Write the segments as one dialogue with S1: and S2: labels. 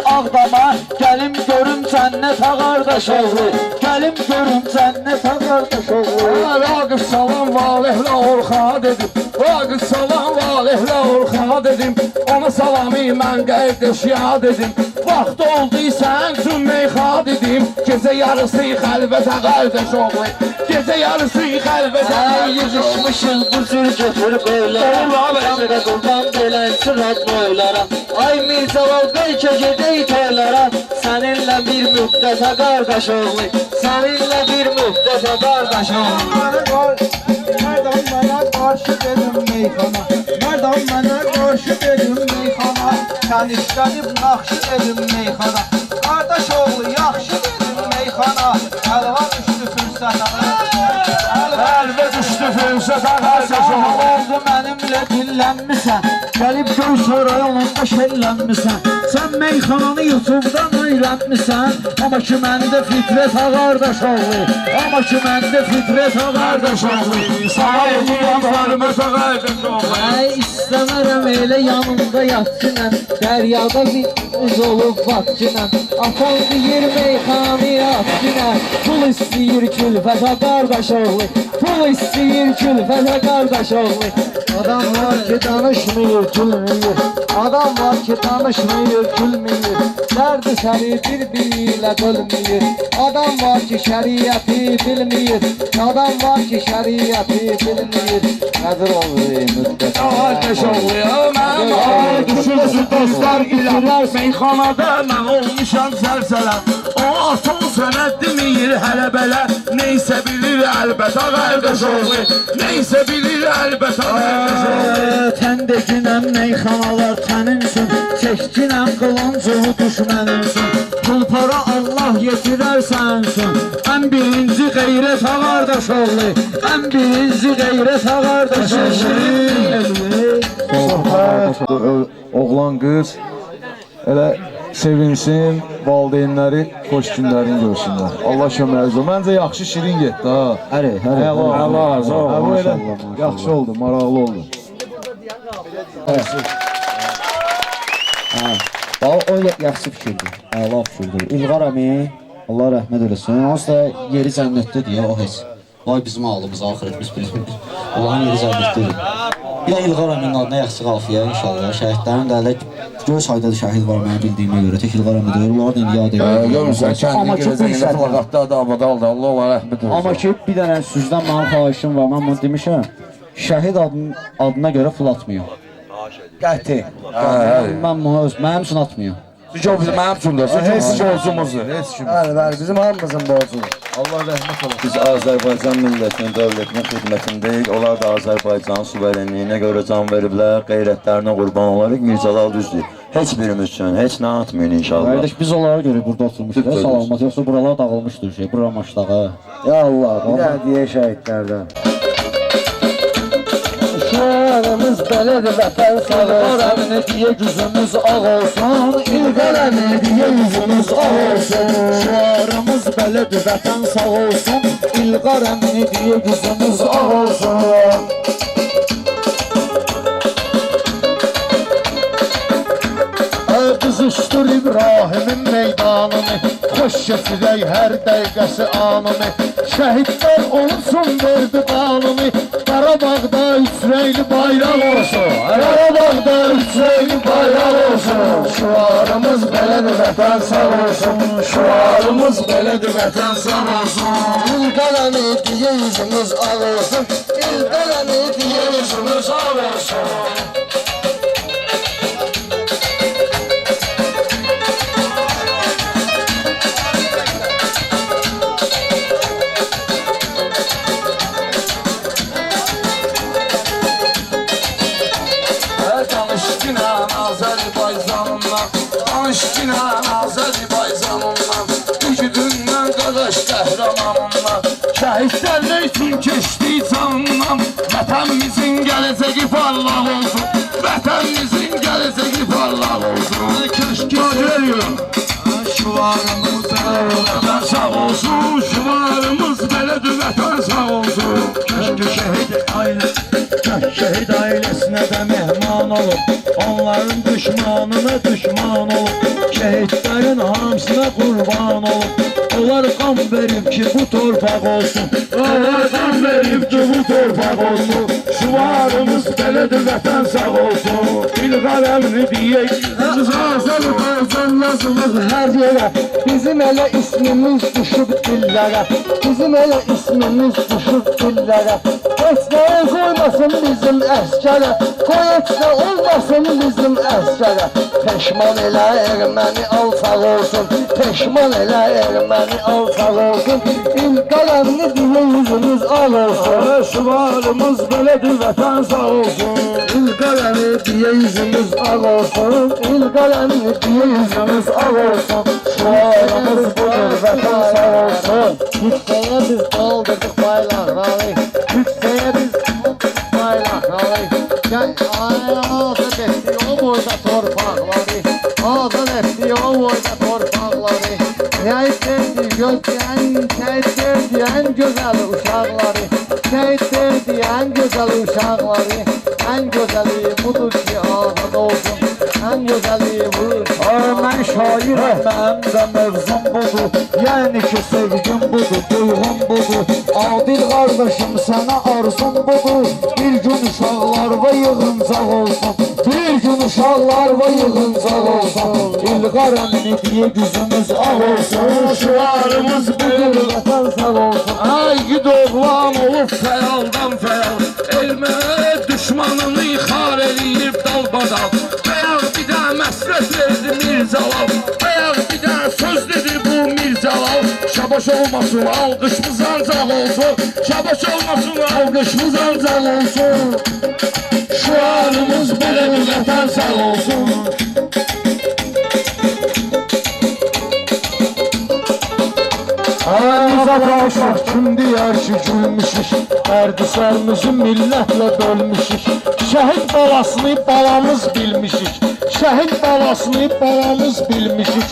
S1: Ağdama, gəlim görüm cənnət qardaş oğlu. Gəlim görüm cənnət qardaş oğlu.
S2: Raqib salam valihlə Orxana dedim. Raqib salam valihlə Orxana dedim. Ona salamı mən qardaşıya dedim. Vaxt oldu sən üçün meyxana dedim. Gecə yarısı xəlvətə qardaş oğlu. Gecə yarısı xəlvətə
S1: Yığışmışız bu cür götür qoylara. Qəmrə qurban belən sırat boylara. Ay Mirzaval bəlkə gedək toylara. Səninlə bir müddətə qardaş oğlu. Səninlə bir müddətə qardaş oğlu.
S3: Mərdan mənə qarşı dedim meyxana. Mərdan mənə qarşı dedim meyxana. Sən istədib naxşı dedim meyxana. Qardaş oğlu yaxşı dedim meyxana. Əlva düşdü fürsətə.
S2: Əlvə düşdü fürsətə qardaş oğlu.
S1: Oldu mənimlə dillənmisən. Gəlib göy sorayonunda şəllənmisən. Sən meyxananı YouTube'dan öyrənmisən. Amma ki məndə fitrət qardaş oğlu. Amma ki məndə fitrət qardaş oğlu.
S2: Sağ olun hörmətə qardaş oğlu.
S1: Ay istəmərəm elə yanımda yatçınəm. Dəryada biz olub batçınəm. Atan deyir meyxanı yatçınəm. Pul istəyir külfətə qardaş oğlu. Pul istəyir külfətə qardaş oğlu. Adam var ki danışmıyor, gülmüyor. Adam var ki danışmıyor, gülmüyor. Dərdi səri bir-biriyle bölmüyor. Adam var ki şəriəti bilmir. Adam var ki şəriəti bilmir. Qədir olur müddət.
S2: Qardaş oğlu ya, mənim düşürsün dostlar gilər. Meyxanada mən olmuşam səlsələm. O atan sənə demir hələ belə. Neysə bilir əlbətə qardaş oğlu. Neysə bilir əlbətə qardaş oğlu.
S1: Təndekinəm meyxanalar təninsin. Çəkkinəm qılıncuğu düşməninsin. Pulpara Allah yetirər sənsin. Ən birinci qeyrət qardaş oğlu. Ən birinci qeyrət qardaş oğlu.
S4: Oğlan qız elə sevinsin, valideynləri xoş günlərini görsünlər. Allah köməyiniz olsun. Məncə yaxşı şirin getdi ha.
S1: Həri,
S4: Bu elə yaxşı oldu, maraqlı oldu.
S1: O yaxşı fikirdir. Əla fikirdir. İlqar əmi, Allah rəhmət eləsin. Onsuz da yeri cənnətdə deyə o heç. Vay bizim ağlımız, axirətimiz bilmirik. Allah'ın yeri cənnətdədir. Bir də İlqar əminin adına yaxşı qafiyə inşallah. Şəhidlərin də elə göz saydadır şəhid var mənə bildiyimə görə. Tək İlqar əmi deyir, onları da yad edir.
S4: Görürsən, kəndi gələcəyində plakatda da abadaldı. Allah Allah rəhmət olsun.
S1: Amma ki, bir dənə sizdən mənim xahişim var. Mən bunu demişəm. Şəhid adına görə pul atmıyor.
S4: Qəti.
S1: Mən bunu mənim üçün atmıyor.
S4: Çünki o bizim mənim üçündür. Heç borcumuzdur. Bəli, bizim hamımızın borcudur. Allah rəhmət olsun.
S5: Biz Azərbaycan millətinin, dövlətinin xidmətindəyik. Onlar da Azərbaycanın suverenliyinə görə can veriblər, qeyrətlərinə qurban olarıq. Mirzəlal düzdür. Heç birimiz üçün, heç nə atmayın inşallah.
S1: Qardaş, biz onlara görə burada oturmuşuq. Salamat, yoxsa buralar dağılmışdır şey, bura maçdağa.
S4: Ya Allah, bir daha deyə şəhidlərdən.
S1: Şüarımız belədir vətən sağ olsun. İlqar əmini diye yüzümüz ağ olsun. İlqar əmini diye yüzümüz ağ olsun. Şüarımız belədir vətən sağ olsun. İlqar əmini diye yüzümüz ağ olsun. Qızışdır İbrahimin meydanını. Xoş keçirək hər dəqiqəsi anını. Şəhidlər olsun verdi qanını. Qarabağda üç reyli bayraq olsun. Qarabağda üç reyli bayraq olsun. Şuarımız belədir vətən sağ olsun. Şuarımız belədir vətən sağ olsun. İlqar əmi diye yüzümüz ağ olsun. İlqar əmi diye yüzümüz ağ olsun.
S2: Danışdinən Azərbaycanından, gücüdündən qardaş qəhrəmanından, şəhidlər üçün keçdi canından. Vətənimizin gələcəyi parlaq olsun, vətənimizin gələcəyi parlaq olsun. Şuvarımız belədir vətən sağ olsun, şuvarımız belədir vətən sağ olsun. Kəşke şəhid ailəsinə də mehman olub, onların düşmanına düşman olub.
S1: Şehitlerin hamısına kurban olun. Onlar qan verib ki bu torpaq olsun.
S2: Onlar qan verib ki bu torpaq olsun. Şuvarımız belədir, vətən sağ olsun. Bil qələmini deyək, biz Azərbaycan lazımıq
S1: Hər yerə bizim elə ismimiz düşüb dillərə. Bizim elə ismimiz düşüb dillərə. Heç nəyə qoymasın bizim əskərə. Qoy heç nə olmasın bizim əskərə. Peşman elə erməni alçaq olsun. Peşman elə erməni alçaq olsun. İl qələmini diyə yüzümüz al olsun.
S2: Şuvarımız belədir, vətən sağ olsun.
S1: İl qələmi diyə yüzümüz al olsun. İl qələmi diyə yüzümüz al olsun. Şuarımız budur, vətən sağ olsun. Yüksəyə biz doldurduk bayraqları. Yüksəyə biz doldurduk bayraqları. Gəl azad etdi o boyda torpaqları. Azad etdi o boyda torpaqları. Şəhid verdi ən gözəl uşaqları. Şəhid verdi ən gözəl uşaqları. Ən gözəli budur ki azad olsun. Ən gözəli budur. Mən şairəm, mənim də mövzum budur. Yəni ki sevgim budur, duyğum budur. Adil qardaşım sənə arzum budur. Bir gün uşaqlar və yığıncaq olsun. Bir gün uşaqlar və yığıncaq olsun. İl qələmini diyə gücümüz ağ olsun.
S2: Şuvarımız belədir,
S1: Vətən sağ olsun.
S2: ay gid oğlan olub fəyaldan fəyal. Elmə düşmanını ixar eləyib dalbadal. Bayaq bir də məsrət verdi Mirzəlal. Bayaq bir də söz dedi bu Mirzəlal. Şabaş olmasın, alqışımız ancaq olsun. Şabaş olmasın, alqışımız ancaq olsun. Şuarımız belədir, vətən sağ olsun.
S1: Aramıza başlar kim deyər ki gülmüşük. Ərdislərimizi millətlə bölmüşük. Şəhid balasını balamız bilmişik. Şəhid balasını balamız bilmişik.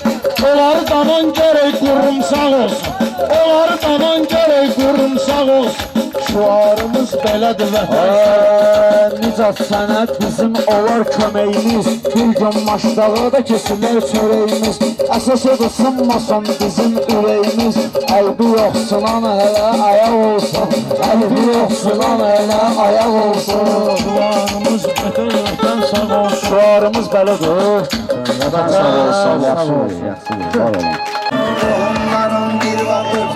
S1: Onları danan gərək qurumsaq olsun. Onları danan gərək qurumsaq olsun. Şuarımız belədir vətən. Nicat sənət bizim olar köməyimiz. Bir gün maçdağa da kesilir çörəyimiz. Əsas odur sınmasın bizim ürəyimiz. Əlbi yoxsunan hələ ayaq olsun. Əlbi yoxsunan hələ ayaq olsun.
S2: Şuvarımız vətən sağ olsun.
S1: Şuarımız belədir.
S4: Vətən sağ olsun, yaxşı, var olun.
S3: Onların bir vakit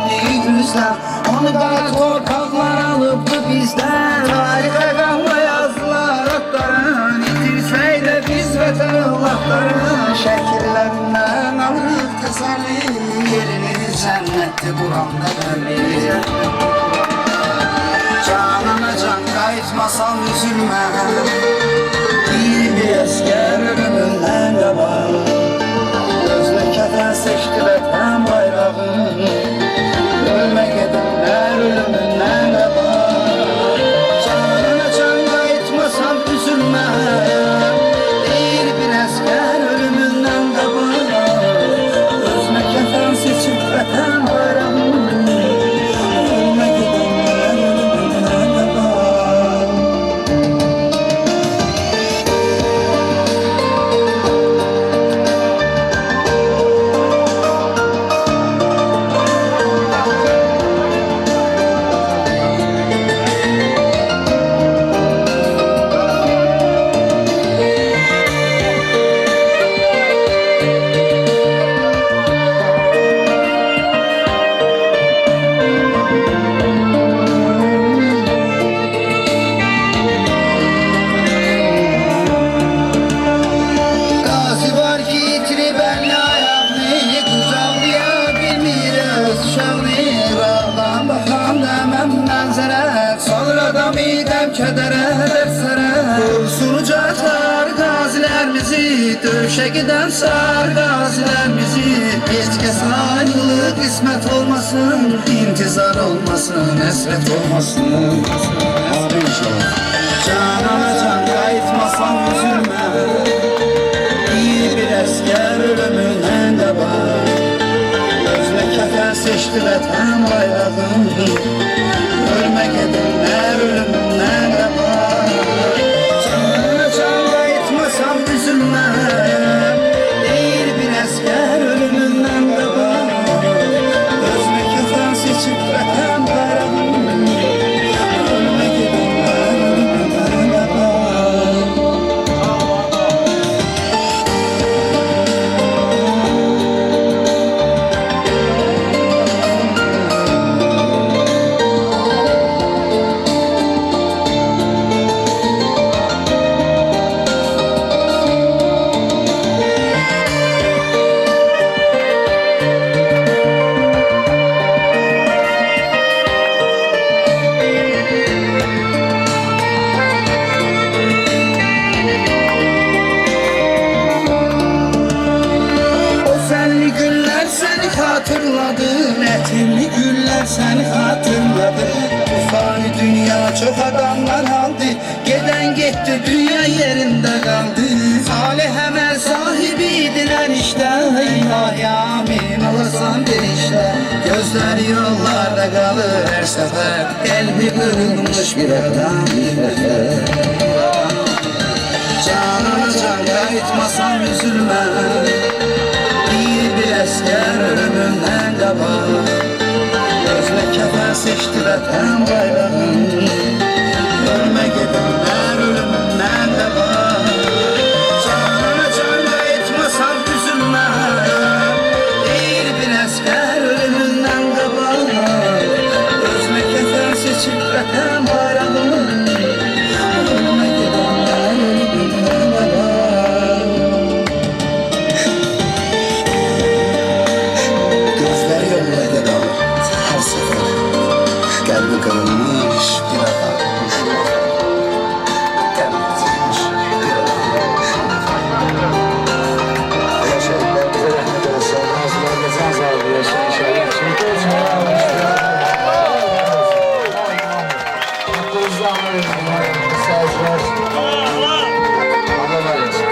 S3: yüzden onu da torpaklar alıptı bizden. Harika kanla yazdılar atların. İtirseydi biz vətən evlatların. Şəkillerinden alırıq təsəlli. Yerini cənnətdir Quranda bilir. Canana can qayıtmasan üzülmə. Bir əskər ölümündən qabaq. Özünə kəfən seçdi vətən bayrağını. Ölmək edənlər ölümündən qabaq. Canana can qayıtmasan üzülmə. Bir əskər ölümündən qabaq. Özünə kəfən seçib vətən bayrağını. Ölmək edənlər ölümündən qabaq. Qazi var ki itirib əlini ayağını. Qucaqlaya bilmir öz uşağını. Rağdan baxan dəməm mənzərə. Salır adamı dəm kədərə dərsərə. Sunucaqlar qazilərimizi. Döyüşə gedən sar qazilərimizi. Heç kəsin ayrılığı qismət olmasın. İntizar olmasın, həsrət olmasın. Canana can qayıtmasan üzülmə. Bir əskər ölümündən qabaq. Özünə kəfən seçdi vətən bayrağını. Ölmək edənlər ölümündən qabaq. Canana can qayıtmasan üzülmə. Bir əskər
S6: seni hatırladı. Bu fani dünya çok adamlar aldı. Gelen gitti dünya yerinde kaldı. Salih emel sahibiydiler işte. Eyvah ya amin olasan bir işte. Gözleri yollarda kalır her sefer. Kalbi kırılmış bir adam. Canına can kayıtmasan üzülme. Bir esker ölümünden kabak. Gözle kefen seçti vatan bayrağın. Ölme gidenler ölümünden kabak. Canına can kayıtmasan üzülme. Bir esker ölümünden kabak. Gözle kefen seçti vatan bayrağın. Ölme gidenler ölümünden kabak. Gözler yollarda kalır her sefer. Kalbi kırılmış bir adam. Kalbi kırılmış bir adam. Allah şehitler bize rahmet eylesin. Nazlılar geçen sağlığı yaşa inşallah. Şimdi Mutluluklar verin. Sağlıklar. Allah versin.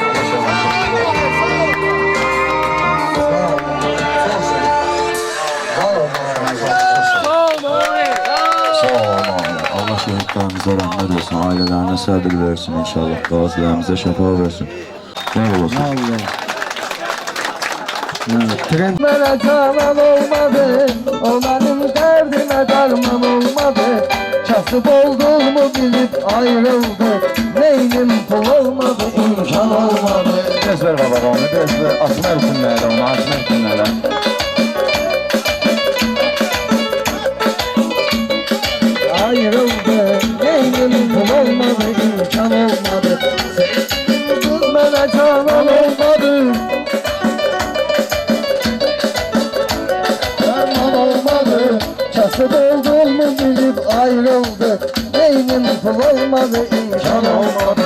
S5: Allah şehitlerimize rahmet etsin, ailelerine sabır versin inşallah. Gazilerimize şefa versin. Sağ olasın.
S1: Mənə canan olmadı, o mənim dərdimə dərman olmadı. Kasıb olduğumu bilib ayrıldı, neynim pul olmadı, imkan olmadı.
S4: Gözler baba onu, gözler. Asma hükümlerle onu, asma hükümlerle.
S1: Ayrıldı, neynim pul olmadı, imkan olmadı. Kız mənə canan olmadı, dərman olmadı. Kasıb olduğumu bilib ayrıldı, neynim pul olmadı, imkan olmadı.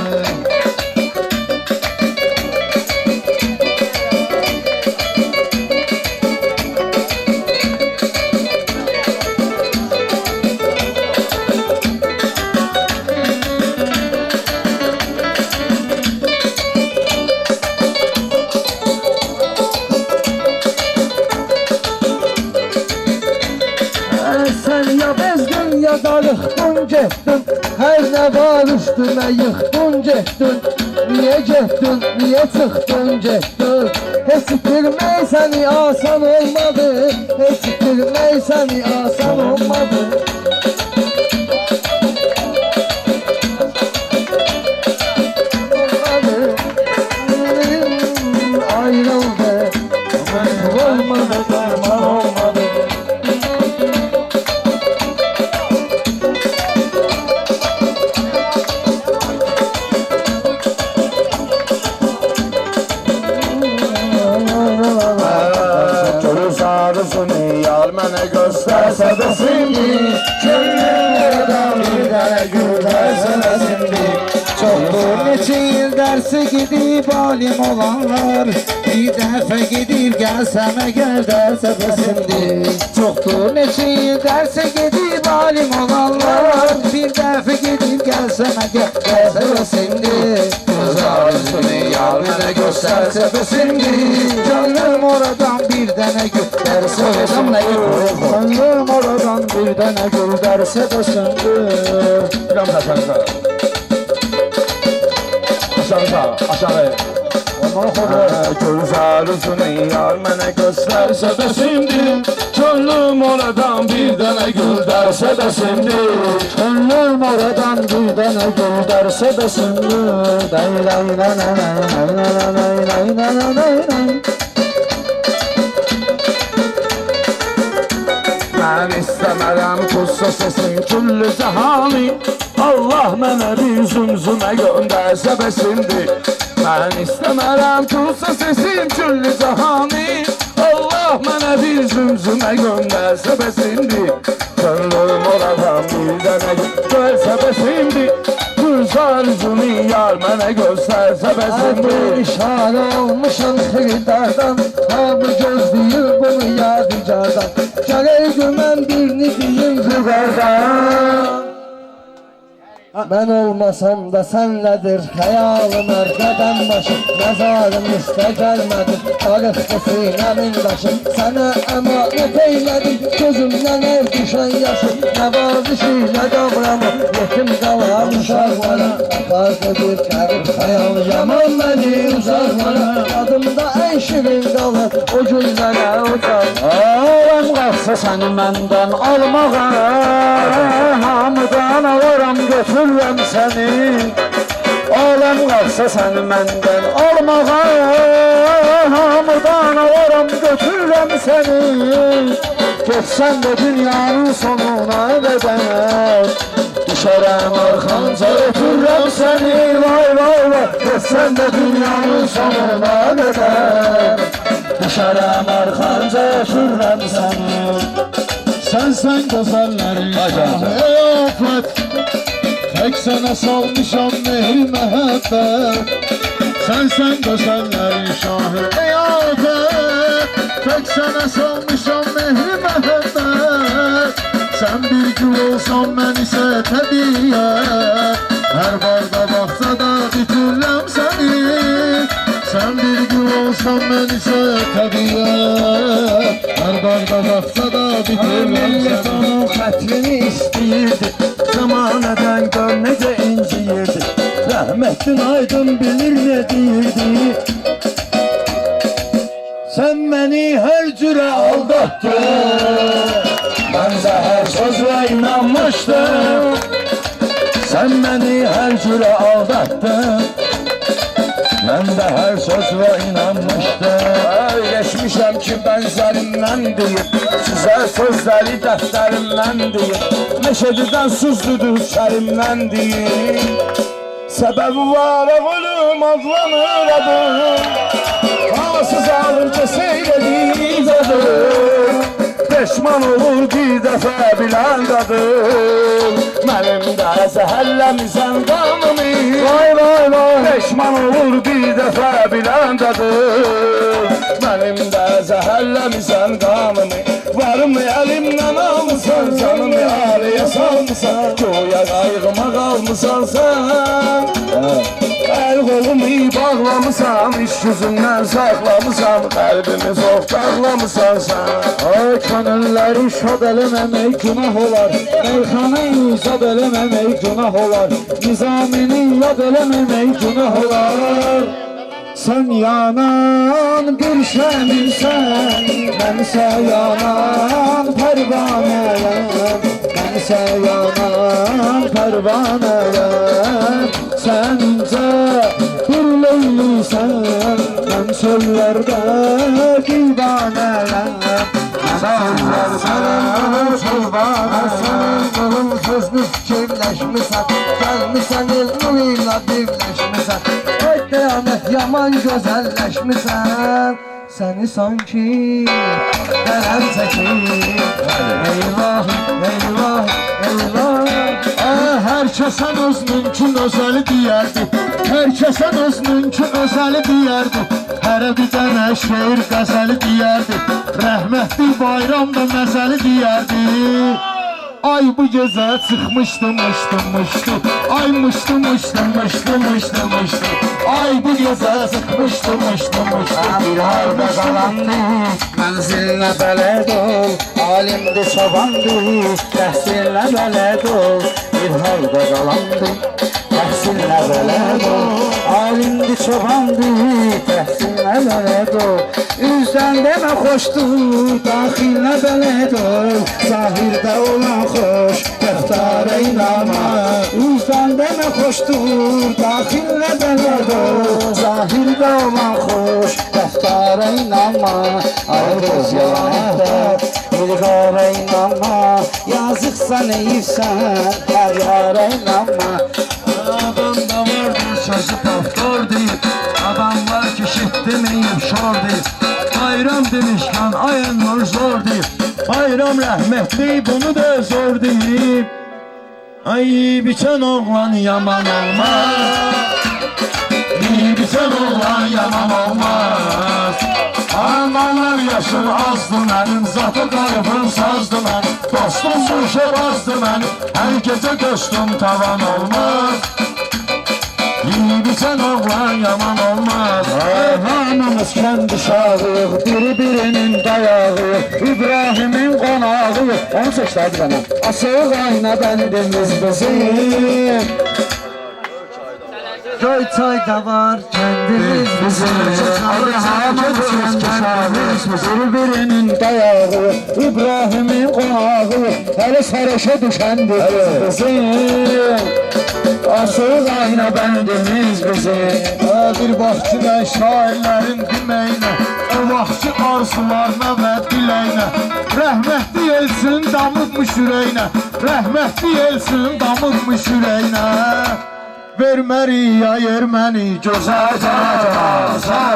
S1: Sen ya bezdin ya darıxdın getdin. Hər nə var üstünə yıxdın getdin. Niyə getdin, niyə çıxdın getdin. Heç itirmək səni asan olmadı, heç itirmək səni asan olmadı. Ayrıldı, olmadı, derman olmadı.
S2: Görüş arzunu yar mənə göstərsə də şimdi. Könlümlərdən bir dənə gül versə də şimdi.
S3: Çoxdur neçə il dərsi gidib alim olanlar. Bir dəfə gidib gəlsəm əgər dərsə bəsimdir. Çoxdur neçə il dərsə gidib alim olanlar. Bir dəfə gidib gəlsəm əgər dərsə bəsimdir.
S2: Göz arzunu yar mənə göstərsə də şimdi.
S3: Gönlüm oradan bir dənə gül dərsə bəsimdir. Gönlüm oradan bir dənə gül dərsə bəsimdir.
S2: Biraz aşağıda. Aşağıda, aşağı. Göz arzunu yar mənə göstərsə də şimdi. Könlüm oradan bir dənə gül dərsə də şimdi.
S3: Gönlüm oradan bir dənə gül dərsə bəsimdir. Day day day day day day day day day.
S2: Mən istəmərəm tutsa sesin küllü cəhani. Allah mənə bir zümzümə göndərsə bəsimdir. Mən istəmərəm tutsa sesin küllü cəhani. Allah mənə bir zümzümə göndərsə bəsimdir. Könlüm oradan bir dənə görsə bəsimdir. Göz arzunu yar mənə göstərsə bəsimdir.
S3: İşarə olmuşam xiridardan, ha bu gözləyir bunu yadigardan. vüqardan Gərək mən birini deyim vüqardan Mən olmasam da sənlədir xəyalım hər qədəm başı Nəzarım üstə gəlmədi Darıxdı sinəmin daşı Sənə əmanət eylədim Gözümdən hər düşən yaşı Nəvaziş ilə davramı Yetim qalan uşaqlara Apardı bir qərib xəyal Yaman məni uzaqlara Adımda ən şirin qalır O günlərə uzaq
S2: Aləm qalsa səni məndən almağa Hamıdan alaram götürürəm səni Aləm qalsa səni məndən almağa Hamıdan alaram götürürəm səni Getsən də dünyanın sonuna qədər Düşərəm arxanca ötürürəm səni Vay vay vay Getsən də dünyanın sonuna qədər Düşərəm arxanca ötürürəm səni Sən gözəllərin şahı ey afət Tək sənə salmışam mehri məhəbbət Sən gözəllərin şahı ey afət Tək sənə salmışam mehri məhəbbət Sən bir gül olsan mən isə təbiyyət Hər barda baxsada bitirəm səni Sən bir gül olsan mən isə təbiyyət Hər barda baxsada bitirəm
S3: Millət onun xətrini istəyirdi Zamanədən gör necə inciyirdi Rəhmətin aydın bilir nə deyirdi Sən məni hər cürə aldatdın Mən də hər sözlə inanmışdım Sən məni hər cürə aldatdın Mən də hər sözlə inanmışdım Öyrəşmişəm ki bənzərimdən deyib Sizə sözləri dəftərimdən deyib Meşədidən sızlıdır şərimdən deyib Səbəbi var oğlum adlanır adım Havasız alınca seyredib adım Peşman olur bir dəfə bilən qadın Mənim də zəhəlləmizən qanımı Vay vay vay Peşman olur bir dəfə bilən qadın Mənim də zəhəlləmizən qanımı Varımı əlimdən almısan Canımı araya salmısan Göyə qayğıma qalmısan sən Əl qolumu bağlamısan İş yüzündən saxlamısan Qəlbimi zoxdaqlamısan sən
S2: Ay könülləri şad eləməmək günah olar Meyxanayı zad eləməmək günah olar Nizamini yad eləməmək günah olar Sən yanan bir şəmsən Mənsə yanan pərvanəyəm Mənsə yanan pərvanəyəm Sən incə bir leylisən Mən çöllərdə divanəyəm
S3: Sənin sözünü fikirləşmisən Gəlmisən elminlə birləşmisən Ay qiyamət yaman gözəlləşmisən Səni sanki qələm çəkir Eyvah, eyvah, eyvah
S2: Hər kəsən öz mümkün özəli deyərdi Hər kəsən öz mümkün özəli deyərdi Hərə bir dənə şeir qəzəli deyərdi Rəhmətli bayramda məzəli deyərdi Ay bu gecə çıxmışdı mışdı mışdı Ay mışdı mışdı mışdı mışdı mışdı Ay bu gecə çıxmışdı mışdı mışdı
S3: Bir harda qalandı Mənzilinə bələd ol Alimdir, çobandır Təhsilinə bələd ol Bir harda qalandı Təhsilinə bələd ol Alimdir, çobandır Təhsilinə bələd ol Üzdən demə xoşdur Daxilinə bələd ol Zahirdə olan xoş Dəftara inanma Üzdən demə xoşdur Daxilinə bələd ol Zahirdə olan xoş Dəftara inanma Ay qız yalanətdə İlqara inanma Yazıqsan eyirsən Hər yara inanma
S2: Adam da vardır sözü paftor deyib Adam var ki şit demeyib şor deyib Bayram demişken ayın nur zor deyib Bayram rəhmətli bunu da zor deyib Ay biçən oğlan yaman olmaz Bir biçən oğlan yaman olmaz Amanlar yaşım azdı mənim, zatı qalbim sazdı mən. Dostum bu işe bazdı mən, hər gecə dostum tavan olmaz. Yiğidi sen oğlan yaman olmaz.
S3: Hanımız kendi şahı, biri-birinin dayağı, İbrahim'in konağı. Onu seçlerdi bana. Asıl ayna bendimiz bizim. Köy çayda var kendimiz bizim. Hanımız kendimiz bizim. Biri-birinin dayağı, İbrahim'in konağı. Hele sarhoşa düşendir bizim. Asıl ayna bendimiz bizim.
S2: Bir vaxtçıda şairlərin deməyinə, o vaxtçı arzularına və diləyinə. Rəhmətli elsin damıbmış ürəyinə, rəhmətli elsin damıbmış ürəyinə. Verməri ya yerməni gözəl Qarabağa,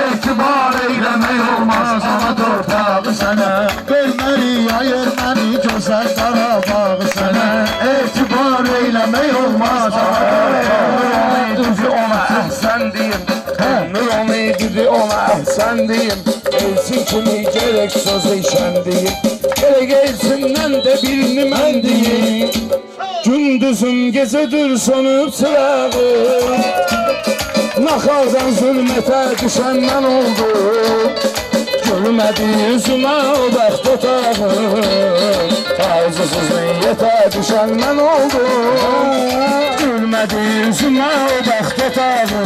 S2: etibar eyləmək olmaz ana torpağı sənə. Verməri ya yerməni gözəl Qarabağı sənə, etibar eyləmək olmaz ana torpağı. Düzü ona əhsən deyim, ömür onu düzü ona əhsən deyim. Elsin kimi gerek sözü işən deyim, gerek elsindən də birini mən deyim. Gündüzüm gecedir sönüp çırağım, Naxazan zulmete düşen ben oldum. Gülmedi yüzüme o bəxt otağım, Arzusuz niyyete düşen ben oldum. Gülmedi yüzüme o bəxt otağım,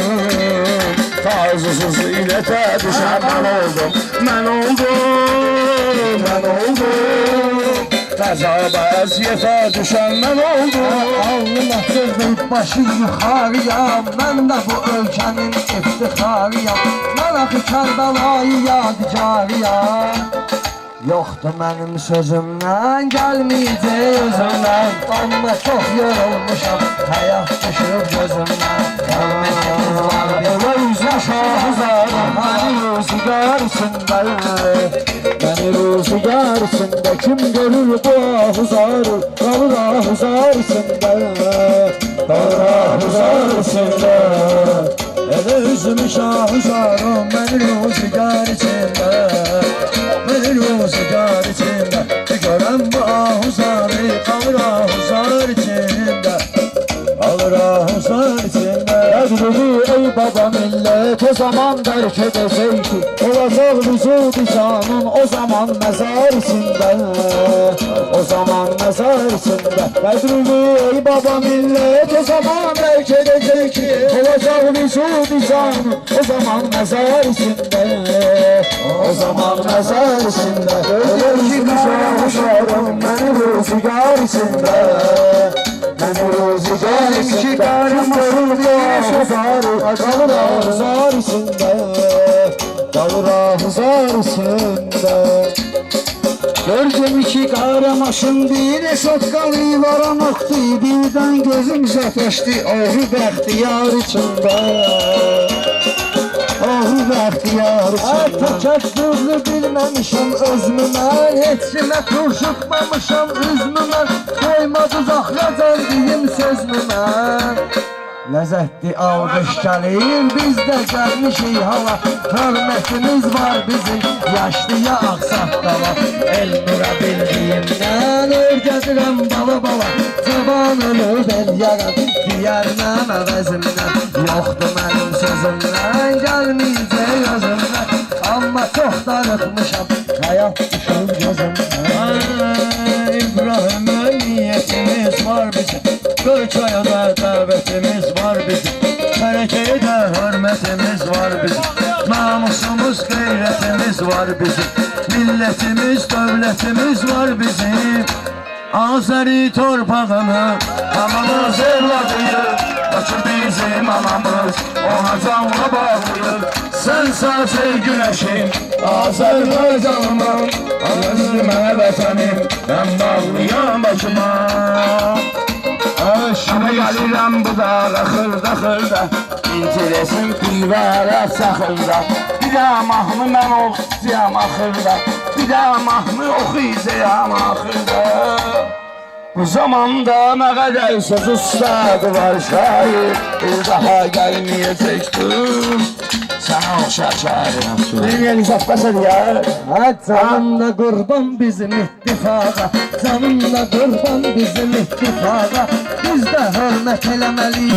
S2: Arzusuz niyyete düşen ben oldum. Ben oldum, ben oldum. Qəzaba əziyyətə düşən mən oldum.
S3: Alnıma çözməyib başı yuxarıyam, mən də bu ölkənin iftixarıyam. Mən axı Kərbəlayı yadigarıyam. Yoxdur mənim sözümdən, gəlməyəcək özümdən. Amma çox yorulmuşam, həyat düşüb gözümdən. Gəlməyəcək var belə üzləşəm, məni rüzgar içində. Məni rüzgar içində kim görür bu ahuzarı? Qalır ahuzar içində, qalır ahuzar içində. Elə üzümü şahuzarım, məni rüzgar içində. Məni rüzgar içində, görəm bu ahuzarı, qalır ahuzar içində. Qalır ahuzar içində. Ədrüdü ey baba millət, o zaman dərk edəcək ki, olacaq vücud-i canın o zaman məzar içində. O zaman məzar içində. Ədrüdü ey baba millət, o zaman dərk edəcək ki, olacaq vücud-i canın o zaman məzar içində. O zaman məzar içində. Elə üzümü şahuşarım, məni rüzgar içində. Məni rüzgar içində, kim görür bu ahuzarı? Qalır ahuzar içində, qalır ahuzar içində. Gördüm ki qaramaşın bir şotqalı varanıqdı, birdən gözüm sataşdı, oğru bəxtiyar içində. Oğru bəxtiyar içində. Təkəbbürlü bilməmişəm özümü mən, heç kimə turşutmamışam üzmü mən. Qoymadı zaxracan deyim sözmü mən. Ləzzətli alqış gəlir, biz də gəlmişik hala. Hörmətimiz var bizim, yaşlıya ağsaqqala. El nura bildiyimdən örgədirəm bala-bala. Cavan ölüb el yaran, diyərnən əvəzimdən. Yoxdur mənim sözümdən, gəlməyəcək özümdən. Amma çox darıqmışam, həyat düşür gözümdən. İbrahim'e niyetimiz var bizim, Gölçaya da davetimiz var bizim. Terekeye de hürmetimiz var bizim, namusumuz, gayretimiz var bizim. Milletimiz, devletimiz var bizim. Azeri torpağını anamız evladıyır, Bakır bizim anamız, ona canla bağlıyır. Sen sağ güneşim, Azerbaycanımın, Özlümə vətənim, mən bağlıyam başıma. Şuna gəlirəm bu dağa xırda, İnciləsin pivərə saxırda. Bir də mahnı mən oxuyacam axırda, Bir də mahnı oxuyacam axırda. Bu zamanda nə qədər söz ustadı var şair, Bir daha gəlməyəcəkdir.
S2: Sənə oxşar şairim. Bir uzatmasın ya.
S1: Ha canımla qurban bizim ittifaqa, canımla qurban bizim ittifaqa. Biz də hörmət eləməliyik